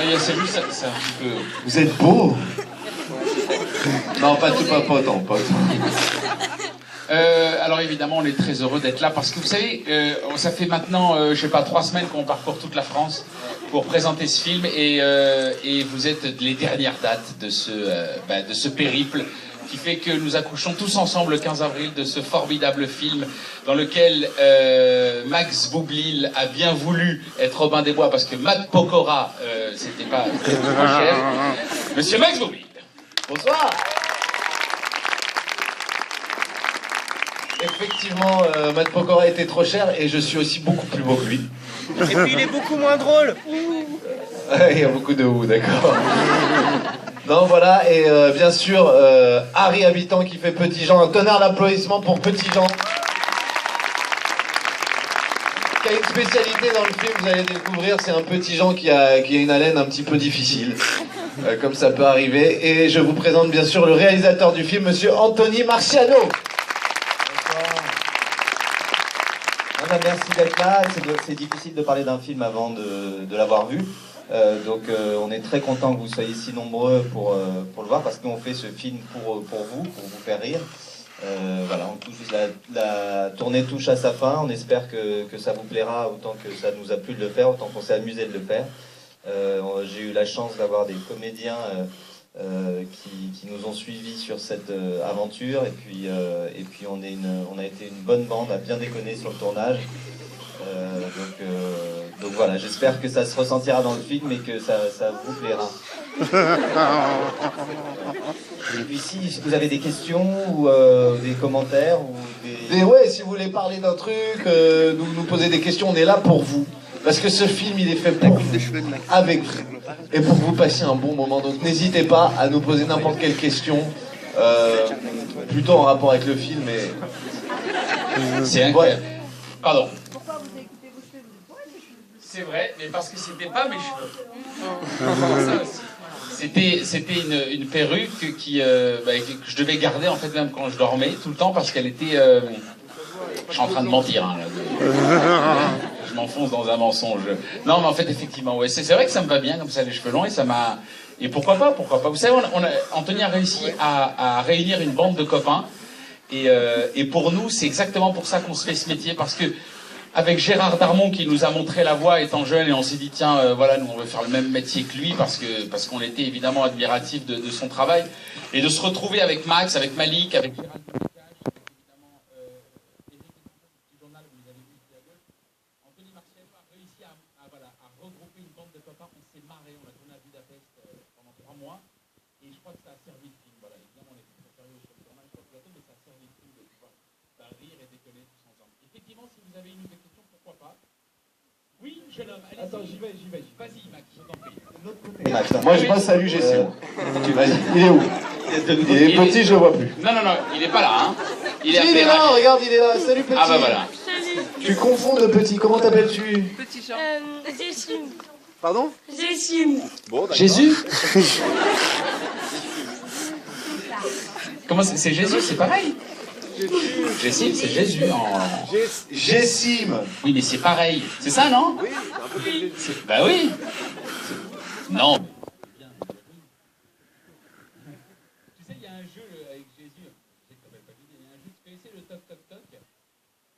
il y a celui, c'est un petit peu... Vous êtes beau. Non, pas autant, pas autant. Alors évidemment, on est très heureux d'être là parce que vous savez, ça fait maintenant, je sais pas, 3 semaines qu'on parcourt toute la France pour présenter ce film et vous êtes les dernières dates de ce périple qui fait que nous accouchons tous ensemble le 15 avril de ce formidable film dans lequel Max Boublil a bien voulu être Robin des Bois parce que Matt Pokora, c'était trop cher. Monsieur Max Boublil. Bonsoir. Effectivement, Matt Pokora était trop cher et je suis aussi beaucoup plus beau que lui. Et puis il est beaucoup moins drôle. Il y a beaucoup de ou, d'accord. Non, voilà, et bien sûr, Harry Habitant qui fait Petit Jean. Un tonnerre d'applaudissements pour Petit Jean. Qui a une spécialité dans le film, vous allez découvrir, c'est un Petit Jean qui a une haleine un petit peu difficile. Comme ça peut arriver. Et je vous présente bien sûr le réalisateur du film, monsieur Anthony Marciano. Merci d'être là. C'est difficile de parler d'un film avant de l'avoir vu. Donc on est très content que vous soyez si nombreux pour le voir parce qu'on fait ce film pour vous faire rire. Voilà, la tournée touche à sa fin. On espère que ça vous plaira autant que ça nous a plu de le faire, autant qu'on s'est amusé de le faire. J'ai eu la chance d'avoir des comédiens qui nous ont suivis sur cette aventure et puis on a été une bonne bande à bien déconner sur le tournage. Donc voilà, j'espère que ça se ressentira dans le film et que ça vous plaira. Et puis si vous avez des questions ou des commentaires ou des... Ouais, si vous voulez parler d'un truc, nous poser des questions, on est là pour vous. Parce que ce film, il est fait pour vous, avec vous, et pour que vous passiez un bon moment. Donc n'hésitez pas à nous poser n'importe quelle question, plutôt en rapport avec le film. C'est incroyable. Pardon. C'est vrai, mais parce que c'était pas mes cheveux. C'était une perruque que je devais garder en fait même quand je dormais tout le temps parce qu'elle était... Je suis en train de mentir, hein, là. Je m'enfonce dans un mensonge. Non, mais en fait, effectivement, ouais, c'est vrai que ça me va bien comme ça, les cheveux longs, et ça m'a... Et pourquoi pas. Vous savez, Anthony a réussi à réunir une bande de copains, et pour nous, c'est exactement pour ça qu'on se fait ce métier, parce que avec Gérard Darmon qui nous a montré la voie étant jeune, et on s'est dit, tiens, voilà, nous on veut faire le même métier que lui, parce qu'on était évidemment admiratifs de son travail, et de se retrouver avec Max, avec Malik, avec Gérard... regrouper une bande de copains, on s'est marré, on a tourné à Budapest pendant 3 mois, et je crois que ça a servi le film. Voilà, évidemment, on était très sérieux sur le tournage, sur le plateau, mais ça a servi le film de pouvoir rire et déconner tous ensemble. Effectivement, si vous avez une ou deux questions, pourquoi pas. Oui, jeune homme, allez-y. Attends, j'y vais. Vas-y, Max, je t'en prie. Moi, je passe, salut, Jessie. Vas-y, il est où? Il est petit, je le vois plus. Non, il est pas là, hein. Il est là, regarde, il est là. Salut, petit. Ah bah voilà. Tu confonds le petit, comment t'appelles-tu? Petit Jean. Jésus. Pardon? Jésus. Bon, Jésus? Comment c'est Jésus, c'est pareil. Jessime, c'est Jésus en... Jessime. Oui, mais c'est pareil. C'est ça, non? Oui, c'est un peu comme Jésus. Bah oui. Non. Tu sais, il y a un jeu avec Jésus. Il y a un jeu, tu connaissais le toc toc toc?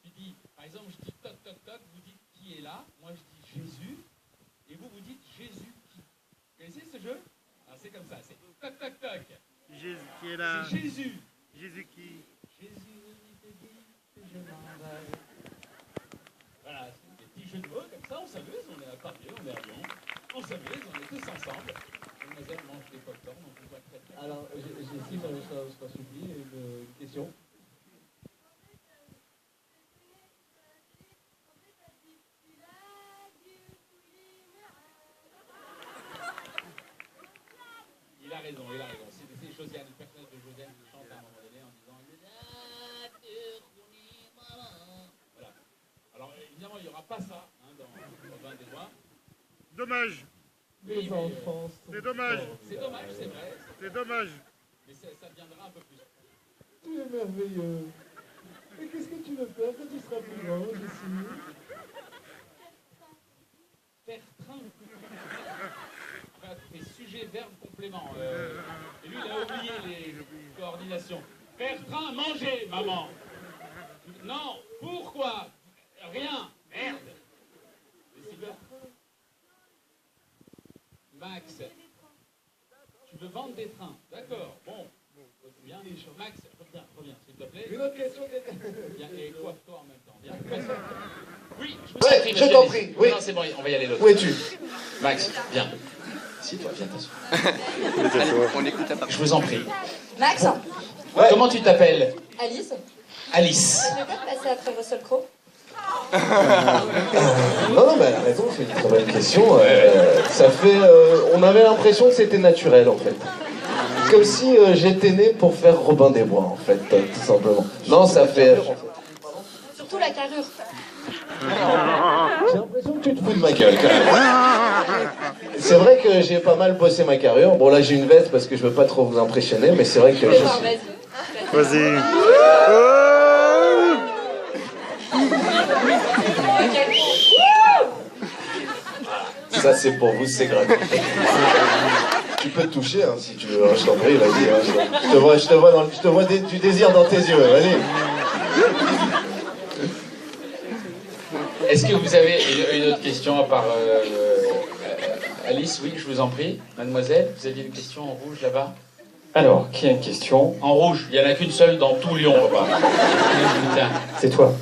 Tu dis, par exemple, je dis toc toc toc, vous dites qui est là, moi je dis Jésus, et vous dites Jésus qui. Vous connaissez ce jeu? Alors c'est comme ça, c'est toc toc toc. Jésus qui est là. C'est Jésus. Jésus qui? Jésus, il te dit que je m'en vais. Voilà, c'est des petits jeux de mots comme ça, on s'amuse, on est à Paris, on est à Lyon, on s'amuse, on est tous ensemble. Mademoiselle mange des pop-corn, donc on voit très très bien. Alors, j'ai je t'en supplie, une question. Il a raison. C'est Josiane, le personnage de Josiane qui chante à un moment donné en disant voilà. Alors évidemment, il n'y aura pas ça dans Robin des Bois. Dommage. Oui, c'est dommage. C'est dommage, c'est vrai. C'est dommage. Mais ça viendra un peu plus. Tu es merveilleux. Et qu'est-ce que tu veux faire quand tu seras plus grand, Jessie? Faire train. sujet, verbe, complément. Et lui, il a oublié les coordinations. Faire train, manger, maman. Non, pourquoi? Rien. Merde. Décideur. Max. Tu veux vendre des trains. D'accord. Bon. Bien, Max, reviens, s'il te plaît. Une autre question. Viens, et coiffe-toi en même temps. Viens. Oui, Je t'en prie. Oui. Non, c'est bon, on va y aller l'autre. Où es-tu? Max, viens. Si, toi, viens t'asseoir. Allez, on écoute la parole. Je vous en prie. Max, Ouais. Comment tu t'appelles? Alice, Alice. je vais pas te passer après Russell Crowe. Non, mais elle a raison, c'est une très bonne question. Ça fait. On avait l'impression que c'était naturel en fait. Comme si j'étais né pour faire Robin des Bois en fait, tout simplement. Non, ça fait. Surtout la carrure. J'ai l'impression que tu te fous de ma gueule quand même. C'est vrai que j'ai pas mal bossé ma carrure. Bon, là j'ai une veste parce que je veux pas trop vous impressionner, mais c'est vrai que. Enfin, vas-y. Vas-y. Ça c'est pour vous, c'est gratuit. Tu peux te toucher hein, si tu veux, hein, je t'en prie, vas-y. Hein, je te vois du désir dans tes yeux, vas-y. Est-ce que vous avez une autre question à part Alice? Oui, je vous en prie. Mademoiselle, vous aviez une question en rouge là-bas? Alors, qui a une question? En rouge, il n'y en a qu'une seule dans tout Lyon là-bas. Putain. C'est toi.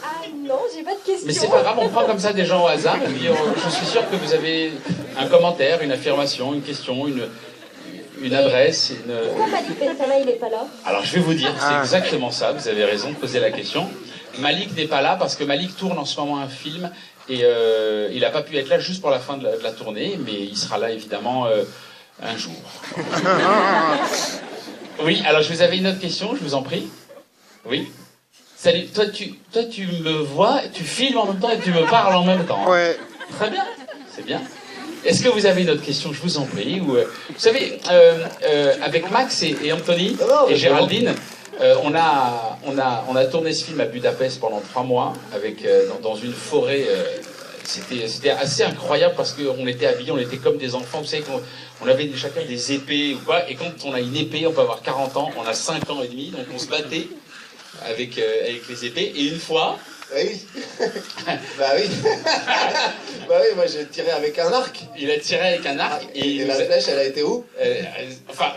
Ah non, j'ai pas de question. Mais c'est pas grave, on prend comme ça des gens au hasard, et puis je suis sûr que vous avez un commentaire, une affirmation, une question, une adresse. Pourquoi Malik Bentala, il est pas là? Alors je vais vous dire, c'est exactement ça, vous avez raison de poser la question. Malik n'est pas là parce que Malik tourne en ce moment un film et il n'a pas pu être là juste pour la fin de la tournée, mais il sera là évidemment un jour. Oui, alors je vous avais une autre question, je vous en prie. Oui. Salut, toi tu me vois, tu filmes en même temps et tu me parles en même temps. Ouais. Très bien, c'est bien. Est-ce que vous avez une autre question, je vous en prie ou, vous savez, avec Max et Anthony et Géraldine, on a tourné ce film à Budapest pendant 3 mois avec, dans une forêt. C'était assez incroyable parce qu'on était habillés, on était comme des enfants. Vous savez qu'on avait chacun des épées ou quoi. Et quand on a une épée, on peut avoir 40 ans, on a 5 ans et demi, donc on se battait avec les épées. Et une fois... Oui. Bah oui. Bah oui, moi j'ai tiré avec un arc. Il a tiré avec un arc Et la flèche, elle a été où? Enfin...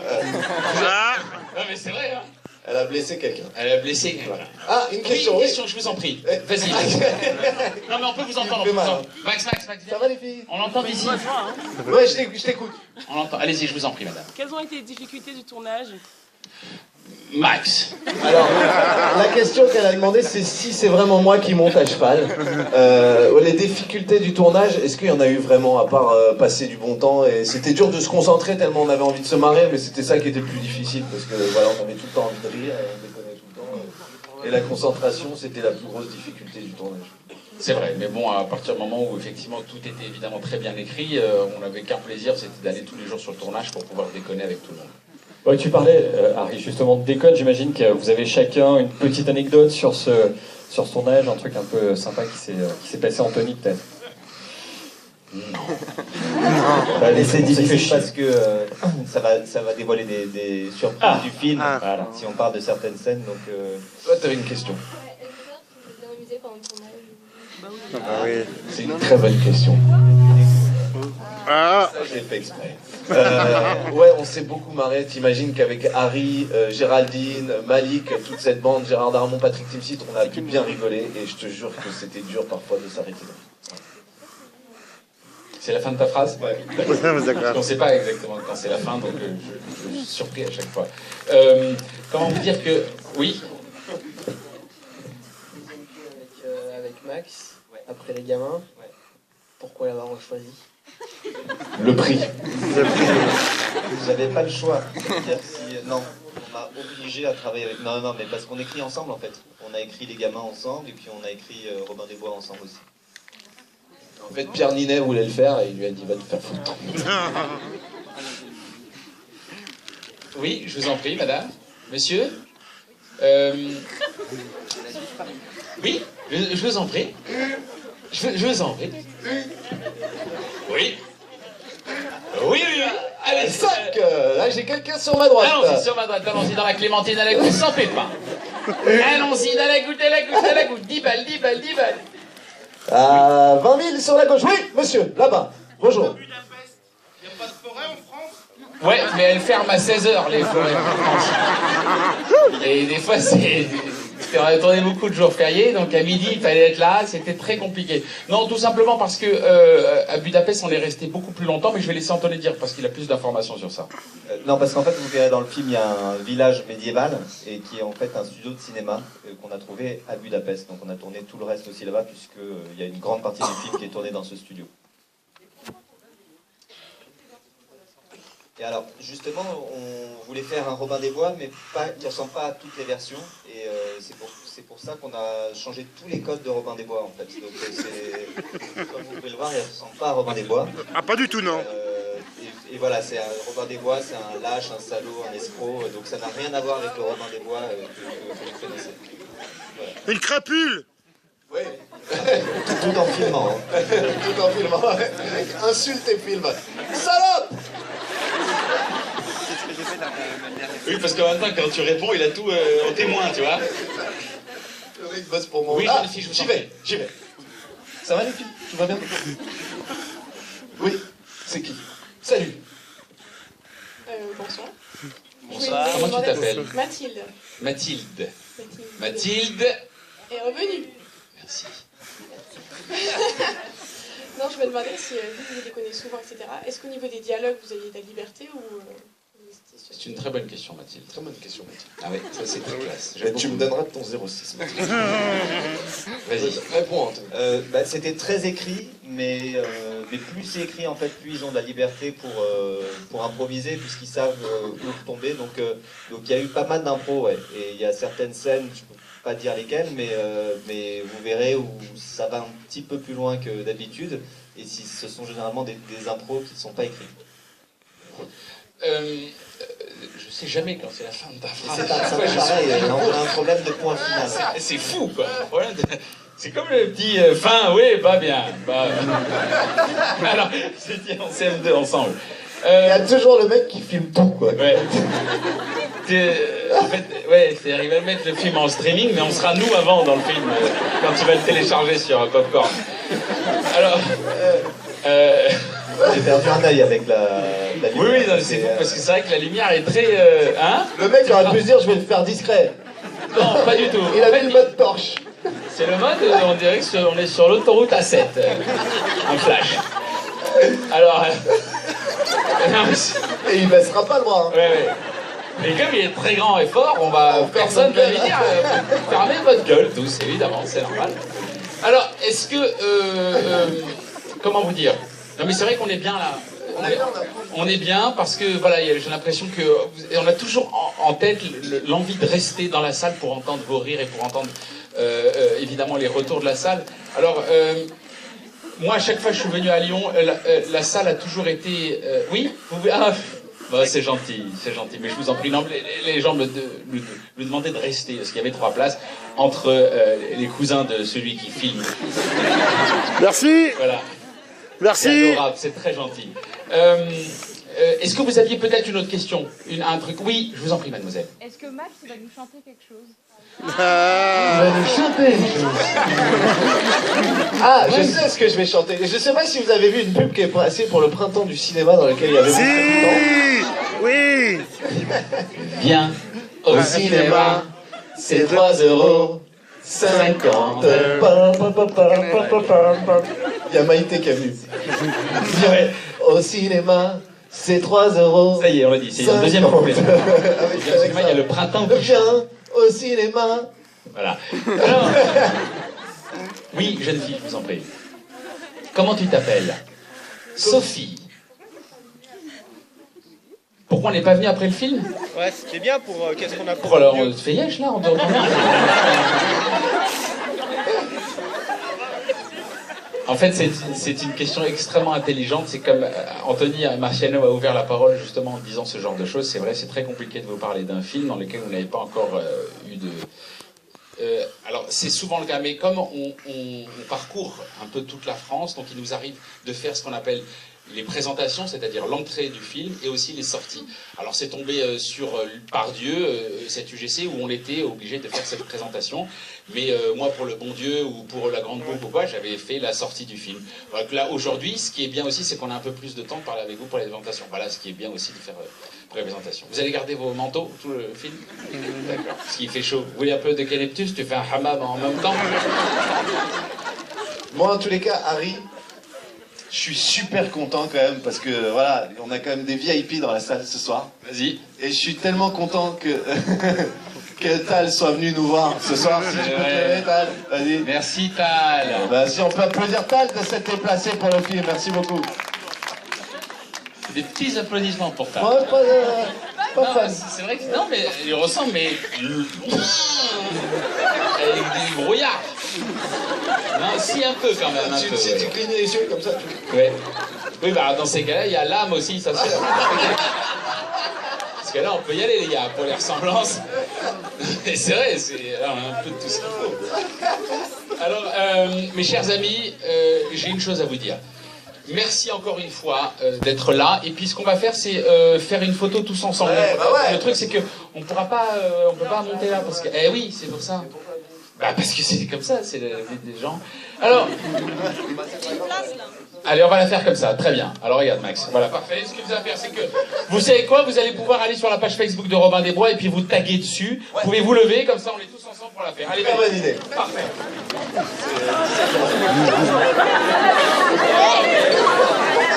non mais c'est vrai, hein. Elle a blessé quelqu'un. Elle a blessé. Voilà. Ah, une question, Oui, oui. une question, je vous en prie. Vas-y, Max. Non, mais on peut vous entendre. fait mal, hein. Max, Ça va les filles? on l'entend d'ici. Ouais, je t'écoute. On l'entend. Allez-y, je vous en prie, madame. Quelles ont été les difficultés du tournage? Max. Alors, la question qu'elle a demandé, c'est si c'est vraiment moi qui monte à cheval. Les difficultés du tournage, est-ce qu'il y en a eu vraiment, à part passer du bon temps? Et c'était dur de se concentrer tellement on avait envie de se marrer, mais c'était ça qui était le plus difficile, parce que voilà, on avait tout le temps envie de rire, on déconnait tout le temps. Et la concentration, c'était la plus grosse difficulté du tournage. C'est vrai, mais bon, à partir du moment où effectivement tout était évidemment très bien écrit, on n'avait qu'un plaisir, c'était d'aller tous les jours sur le tournage pour pouvoir déconner avec tout le monde. Ouais, tu parlais, Harry, justement de déconne. J'imagine que vous avez chacun une petite anecdote sur ce tournage, un truc un peu sympa qui s'est passé, Anthony, peut-être. Mais c'est difficile parce que ça va dévoiler des surprises du film, Voilà. si on parle de certaines scènes. Donc, Toi, t'avais une question. Est-ce que tu t'es amusé pendant le tournage? Ah oui. C'est une très bonne question. Ah. Ça, je l'ai fait exprès. Ouais, on s'est beaucoup marré. T'imagines qu'avec Harry, Géraldine, Malik, toute cette bande, Gérard Darmon, Patrick Timsit, on a pu bien rigoler. Et je te jure que c'était dur parfois de s'arrêter là. C'est la fin de ta phrase? Ouais. On ne sait pas exactement quand c'est la fin, donc je suis surpris à chaque fois. Comment vous dire que... Oui? Avec Max, après les gamins, pourquoi l'avoir choisi? Le prix. j'avais pas le choix. C'est-à-dire non, on m'a obligé à travailler avec. Non, mais parce qu'on écrit ensemble en fait. On a écrit Les Gamins ensemble et puis on a écrit Robin des Bois ensemble aussi. En fait, Pierre Ninet voulait le faire et il lui a dit va te faire foutre. Oui, je vous en prie, madame. Monsieur Oui, je vous en prie. Je vous en prie. Oui. Oui, oui. j'ai quelqu'un sur ma droite. Allons-y sur ma droite, allons-y dans la clémentine à la goutte sans pépin. Allons-y dans la goutte, à la goutte, à la goutte. 10 balles, 10 balles, 10 balles. 20 000 sur la gauche. Oui, monsieur, là-bas. Bonjour. Il n'y a pas de forêt en France? Ouais, mais elle ferme à 16h, les forêts. Et des fois, on a tourné beaucoup de jours fériés, donc à midi, il fallait être là, c'était très compliqué. Non, tout simplement parce que à Budapest, on est resté beaucoup plus longtemps, mais je vais laisser Anthony dire, parce qu'il a plus d'informations sur ça. Non, parce qu'en fait, vous verrez dans le film, il y a un village médiéval et qui est en fait un studio de cinéma qu'on a trouvé à Budapest. Donc on a tourné tout le reste aussi là-bas, puisqu'il y a une grande partie du film qui est tournée dans ce studio. Et alors, justement, on voulait faire un Robin des Bois, mais qui ne ressemble pas à toutes les versions. Et c'est pour ça qu'on a changé tous les codes de Robin des Bois, en fait. Donc, comme vous pouvez le voir, il ne ressemble pas à Robin des Bois. Ah, pas du tout, non. Et voilà, c'est un Robin des Bois, c'est un lâche, un salaud, un escroc. Donc, ça n'a rien à voir avec le Robin des Bois que vous connaissez. Voilà. Une crapule. Oui. Tout en filmant. Hein. Tout en filmant. Insulte et film. Salope! Oui, parce qu'en même temps, quand tu réponds, il a tout en témoin, tu vois. Le mec bosse pour moi. Oui, Ah, jeune fille, je vous j'y en prie. vais, j'y vais. Ça va les filles? Tout va bien? Oui, c'est qui? Salut. Bonsoir. Bonsoir. Je Comment tu voulais t'appelles? demander- Mathilde. Mathilde. Mathilde. Mathilde. Est revenue. Merci. Non, je me demandais si vous les connaissez souvent, etc. Est-ce qu'au niveau des dialogues, vous aviez de la liberté ou c'était sur- C'est une très bonne question, Mathilde. Très bonne question, Mathilde. Ah oui, ça c'est très classe. Et tu me donneras de ton 06. Mathilde. Vas-y. Réponds, Anthony. C'était très écrit, mais plus c'est écrit, en fait, plus ils ont de la liberté pour improviser, puisqu'ils savent où tomber. Donc il y a eu pas mal d'impro, ouais. Et il y a certaines scènes, je peux pas dire lesquelles, mais vous verrez où ça va un petit peu plus loin que d'habitude. Et ce sont généralement des impros qui ne sont pas écrits. Je sais jamais quand c'est la fin de ta phrase. C'est Chaque fois, je pareil, suis- on a un problème de point final. C'est fou, quoi. Le problème de- C'est comme le petit fin, oui, pas bien. Bah, alors, c'était en CM2 ensemble. Il y a toujours le mec qui filme tout, quoi. Ouais. En fait, ouais, c'est-à-dire, il va mettre le film en streaming, mais on sera nous avant dans le film, quand tu vas le télécharger sur Popcorn. Alors, J'ai perdu un œil avec la oui, lumière. oui, non, c'est fou, parce que c'est vrai que la lumière est très... hein? Le mec aurait pu se dire, je vais le faire discret. Non, pas du tout. Il En a fait, mis le mode torche. c'est le mode, on dirait qu'on est sur l'autoroute A7, en flash. Alors... non, mais c'est- Et il baissera pas le bras. Hein. ouais, ouais. Et comme il est très grand et fort, personne ne va lui dire fermez votre gueule, tous, évidemment, c'est normal. Alors, est-ce que... comment vous dire? Non, mais c'est vrai qu'on est bien là. On est bien parce que, voilà, j'ai l'impression que... On a toujours en tête l'envie de rester dans la salle pour entendre vos rires et pour entendre, évidemment, les retours de la salle. Alors... moi, à chaque fois que je suis venu à Lyon, la salle a toujours été... oui, bah, c'est gentil, mais je vous en prie. Non, les gens me demandaient de rester, parce qu'il y avait 3 places entre les cousins de celui qui filme. Merci. Voilà. Merci. C'est adorable, c'est très gentil. Est-ce que vous aviez peut-être une autre question? Un truc? Oui, je vous en prie, mademoiselle. Est-ce que Max va nous chanter quelque chose? Ah, je sais ce que je vais chanter. Je sais pas si vous avez vu une pub qui est passée pour le printemps du cinéma dans lequel il y avait beaucoup de Si. Oui. Viens au cinéma, c'est 3,50 €. Il y a Maïté qui a vu. Viens au cinéma, c'est 3 €. Ça y est, on l'a dit, c'est un deuxième couplet. Avec Il y a le printemps qui Viens au cinéma. Voilà. Alors, oui, jeune fille, je vous en prie. Comment tu t'appelles? Sophie. Pourquoi on n'est pas venu après le film? Ouais, c'était bien pour qu'est-ce qu'on a Oh, alors, on te fait yesh, là, on te En fait, c'est une question extrêmement intelligente. C'est comme Anthony Marciano a ouvert la parole justement en disant ce genre de choses. C'est vrai, c'est très compliqué de vous parler d'un film dans lequel vous n'avez pas encore eu de... alors, c'est souvent le cas, mais comme on parcourt un peu toute la France, donc il nous arrive de faire ce qu'on appelle les présentations, c'est-à-dire l'entrée du film, et aussi les sorties. Alors c'est tombé sur Pardieu, cette UGC, où on était obligé de faire cette présentation. Mais moi, pour le bon Dieu ou pour la grande boucle ou quoi, j'avais fait la sortie du film. Donc là, aujourd'hui, ce qui est bien aussi, c'est qu'on a un peu plus de temps de parler avec vous pour les présentations. Voilà, ce qui est bien aussi de faire pour les présentations. Vous allez garder vos manteaux, tout le film? D'accord. Parce qu'il fait chaud. Vous voulez un peu d'eucalyptus? Tu fais un hammam en même temps? Moi, en tous les cas, Harry, je suis super content quand même parce que voilà, on a quand même des VIP dans la salle ce soir. Vas-y. Et je suis tellement content que que Tal soit venu nous voir ce soir. Si je peux te lever, Tal, vas-y. Merci Tal. Bah, si on peut applaudir Tal de s'être déplacé pour le film, merci beaucoup. Des petits applaudissements pour Tal. Moi, pas fan. C'est vrai que non, mais il ressemble, mais avec du brouillard. Non, si un peu quand même. Un peu, Si ouais. tu clignes les yeux comme ça, tu... Ouais. Oui, bah dans ces cas-là, il y a l'âme aussi, ça se fait. Parce que là, on peut y aller, les gars, pour les ressemblances. Et c'est vrai, c'est un peu de tout ce qu'il faut. Alors, mes chers amis, j'ai une chose à vous dire. Merci encore une fois d'être là. Et puis ce qu'on va faire, c'est faire une photo tous ensemble. Ouais, bah ouais. Le truc, c'est que on pourra pas, on peut pas monter là parce que, eh oui, c'est pour ça. Bah parce que c'est comme ça, c'est la vie des gens. Alors, allez, on va la faire comme ça. Très bien. Alors regarde, Max. Voilà, parfait. Ce que vous allez faire, c'est que vous savez quoi, vous allez pouvoir aller sur la page Facebook de Robin des Bois et puis vous taguer dessus. Vous pouvez vous lever, comme ça, on est tous ensemble pour la faire. Allez, Très bonne idée. parfait.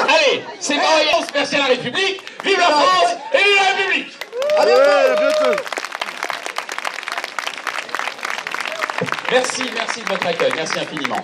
Allez, c'est bon, merci à la République, vive la France et vive la République. À bientôt. Ouais, à bientôt. Merci de votre accueil, merci infiniment.